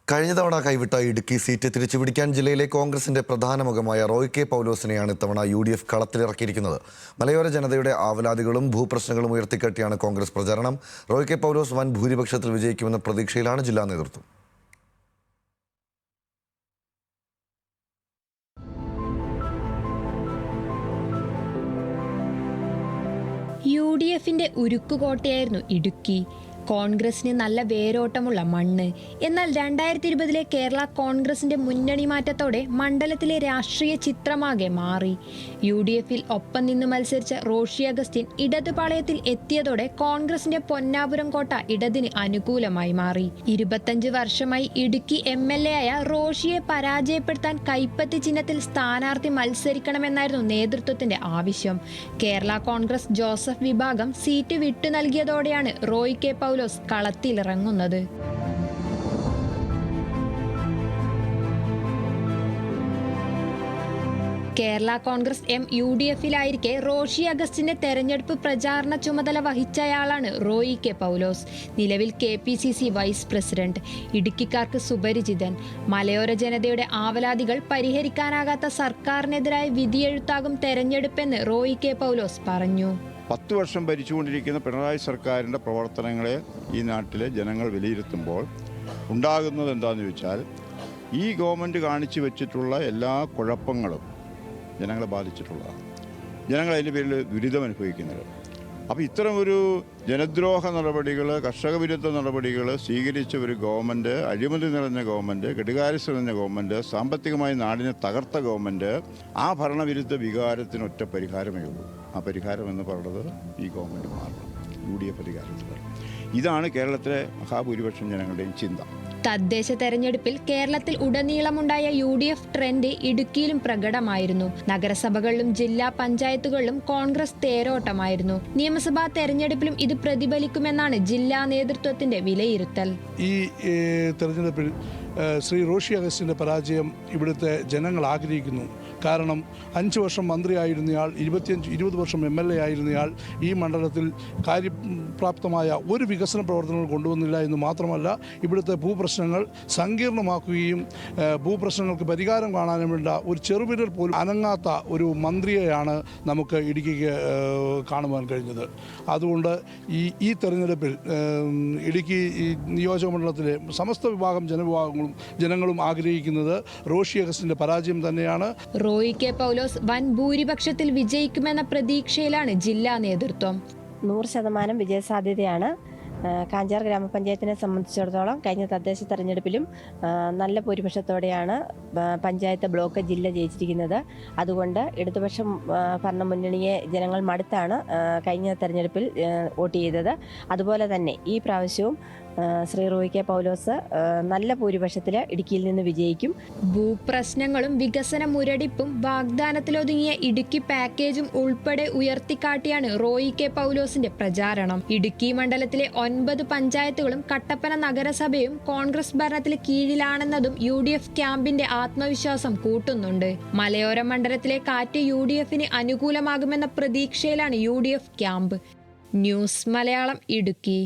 കഴിഞ്ഞ തവണ കൈവിട്ട ഇടുക്കി സീറ്റ് തിരിച്ചുപിടിക്കാൻ ജില്ലയിലെ കോൺഗ്രസിന്റെ പ്രധാന മുഖമായ റോയ് കെ പൗലോസിനെയാണ് ഇത്തവണ UDF കളത്തിലിറക്കിയിരിക്കുന്നത്. മലയോര ജനതയുടെ ആവലാതികളും ഭൂപ്രശ്നങ്ങളും ഉയർത്തിക്കാട്ടിയാണ് കോൺഗ്രസ് പ്രചാരണം. റോയ് കെ പൗലോസ് വൻ ഭൂരിപക്ഷത്തിൽ വിജയിക്കുമെന്ന പ്രതീക്ഷയിലാണ് ജില്ലാ നേതൃത്വം. UDFിന്റെ ഉരുക്കുകോട്ടയായിരുന്നു ഇടുക്കി. കോൺഗ്രസിന് നല്ല വേരോട്ടമുള്ള മണ്ണ്. എന്നാൽ 2020 കേരള കോൺഗ്രസിന്റെ മുന്നണി മാറ്റത്തോടെ മണ്ഡലത്തിലെ രാഷ്ട്രീയ ചിത്രമാകെ മാറി. UDFിൽ ഒപ്പം നിന്ന് മത്സരിച്ച റോഷി അഗസ്റ്റിൻ ഇടതുപാളയത്തിൽ എത്തിയതോടെ കോൺഗ്രസിന്റെ പൊന്നാപുരം കോട്ട ഇടതിന് അനുകൂലമായി മാറി. 25 വർഷമായി ഇടുക്കി MLA ആയ റോഷിയെ പരാജയപ്പെടുത്താൻ കൈപ്പത്തി ചിഹ്നത്തിൽ സ്ഥാനാർത്ഥി മത്സരിക്കണമെന്നായിരുന്നു നേതൃത്വത്തിന്റെ ആവശ്യം. കേരള കോൺഗ്രസ് ജോസഫ് വിഭാഗം സീറ്റ് വിട്ടു നൽകിയതോടെയാണ് റോയ് കെ പൗലോസ് കളത്തിലിറങ്ങുന്നത്. കേരള കോൺഗ്രസ് UDFിലായിരിക്കെ റോഷി അഗസ്റ്റിന്റെ തെരഞ്ഞെടുപ്പ് പ്രചാരണ ചുമതല വഹിച്ചയാളാണ് റോയ് കെ പൗലോസ്. നിലവിൽ KPCC വൈസ് പ്രസിഡന്റ്. ഇടുക്കിക്കാർക്ക് സുപരിചിതൻ. മലയോര ജനതയുടെ ആവലാതികൾ പരിഹരിക്കാനാകാത്ത സർക്കാരിനെതിരായ വിധിയെഴുത്താകും തെരഞ്ഞെടുപ്പെന്ന് റോയ് കെ പൗലോസ് പറഞ്ഞു. 10 വർഷം ഭരിച്ചുകൊണ്ടിരിക്കുന്ന പിണറായി സർക്കാരിൻ്റെ പ്രവർത്തനങ്ങളെ ഈ നാട്ടിലെ ജനങ്ങൾ വിലയിരുത്തുമ്പോൾ ഉണ്ടാകുന്നത് എന്താണെന്ന് ചോദിച്ചാൽ, ഈ ഗവൺമെൻറ് കാണിച്ചു വെച്ചിട്ടുള്ള എല്ലാ കുഴപ്പങ്ങളും ജനങ്ങളെ ബാധിച്ചിട്ടുള്ളതാണ്. ജനങ്ങൾ അതിൻ്റെ പേരിൽ ദുരിതം അനുഭവിക്കുന്നത്. അപ്പോൾ ഇത്തരം ഒരു ജനദ്രോഹ നടപടികൾ, കർഷക വിരുദ്ധ നടപടികൾ സ്വീകരിച്ച ഒരു ഗവൺമെൻറ്, അഴിമതി നിറഞ്ഞ ഗവൺമെൻറ്, കെടുകാര്യസ്ഥ നിറഞ്ഞ ഗവൺമെൻറ്, സാമ്പത്തികമായി നാടിനെ തകർത്ത ഗവൺമെൻറ്, ആ ഭരണവിരുദ്ധ വികാരത്തിന് ഒറ്റ പരിഹാരമേ ഉള്ളൂ. ആ പരിഹാരം എന്ന് പറയുന്നത് ഈ ഗവൺമെൻറ് മാറണം, UDF അധികാരത്തിൽ വരണം. ഇതാണ് കേരളത്തിലെ മഹാഭൂരിപക്ഷം ജനങ്ങളുടെയും ചിന്ത. തദ്ദേശ തെരഞ്ഞെടുപ്പിൽ കേരളത്തിൽ ഉടനീളമുണ്ടായ UDF ട്രെൻഡ് ഇടുക്കിയിലും പ്രകടമായിരുന്നു. നഗരസഭകളിലും ജില്ലാ പഞ്ചായത്തുകളിലും കോൺഗ്രസ് തേരോട്ടമായിരുന്നു. നിയമസഭാ തെരഞ്ഞെടുപ്പിലും ഇത് പ്രതിഫലിക്കുമെന്നാണ് ജില്ലാ നേതൃത്വത്തിന്റെ വിലയിരുത്തൽ. ഈ തെരഞ്ഞെടുപ്പിൽ ശ്രീ റോഷി അഗസ്റ്റിൻ്റെ പരാജയം ഇവിടുത്തെ ജനങ്ങൾ ആഗ്രഹിക്കുന്നു. കാരണം 5 വർഷം മന്ത്രിയായിരുന്നയാൾ, 20 വർഷം MLA ആയിരുന്നയാൾ ഈ മണ്ഡലത്തിൽ കാര്യപ്രാപ്തമായ ഒരു വികസന പ്രവർത്തനങ്ങൾ കൊണ്ടുവന്നില്ല എന്ന് മാത്രമല്ല, ഇവിടുത്തെ ഭൂപ്രശ്നങ്ങൾ സങ്കീർണമാക്കുകയും ഭൂപ്രശ്നങ്ങൾക്ക് പരിഹാരം കാണാനും വേണ്ട ഒരു ചെറുവിരൽ പോലും അനങ്ങാത്ത ഒരു മന്ത്രിയെയാണ് നമുക്ക് ഇടുക്കിക്ക് കാണുവാൻ കഴിഞ്ഞത്. അതുകൊണ്ട് ഈ തെരഞ്ഞെടുപ്പിൽ ഇടുക്കി നിയോജക മണ്ഡലത്തിലെ സമസ്ത വിഭാഗം ജനങ്ങളും ആഗ്രഹിക്കുന്നത് റോഷി അഗസ്റ്റിന്റെ പരാജയം തന്നെയാണ്. റോയ് കെ പൗലോസ് വൻ ഭൂരിപക്ഷത്തിൽ വിജയിക്കുമെന്ന പ്രതീക്ഷയിലാണ് ജില്ലാ നേതൃത്വം. 100% വിജയസാധ്യതയാണ്. കാഞ്ചാർ ഗ്രാമപഞ്ചായത്തിനെ സംബന്ധിച്ചിടത്തോളം കഴിഞ്ഞ തദ്ദേശ തെരഞ്ഞെടുപ്പിലും നല്ല ഭൂരിപക്ഷത്തോടെയാണ് പഞ്ചായത്ത് ബ്ലോക്ക് ജില്ല ജയിച്ചിരിക്കുന്നത്. അതുകൊണ്ട് ഇടതുപക്ഷം ഭരണമുന്നണിയെ ജനങ്ങൾ മടുത്താണ് കഴിഞ്ഞ തെരഞ്ഞെടുപ്പിൽ വോട്ട് ചെയ്തത്. അതുപോലെ തന്നെ ഈ പ്രാവശ്യവും ശ്രീ റോയ് കെ പൗലോസ് നല്ല ഭൂരിപക്ഷത്തിൽ ഇടുക്കിയിൽ നിന്ന് വിജയിക്കും. ഭൂപ്രശ്നങ്ങളും വികസന മുരടിപ്പും വാഗ്ദാനത്തിലൊതുങ്ങിയ ഇടുക്കി പാക്കേജും ഉൾപ്പെടെ ഉയർത്തിക്കാട്ടിയാണ് റോയ് കെ പൗലോസിന്റെ പ്രചാരണം. ഇടുക്കി മണ്ഡലത്തിലെ 9 പഞ്ചായത്തുകളും കട്ടപ്പന നഗരസഭയും കോൺഗ്രസ് ഭരണത്തിൽ കീഴിലാണെന്നതും UDF ക്യാമ്പിന്റെ ആത്മവിശ്വാസം കൂട്ടുന്നുണ്ട്. മലയോര മണ്ഡലത്തിലെ കാറ്റ് UDFന് അനുകൂലമാകുമെന്ന പ്രതീക്ഷയിലാണ് UDF camp. News Malayalam, Idukki.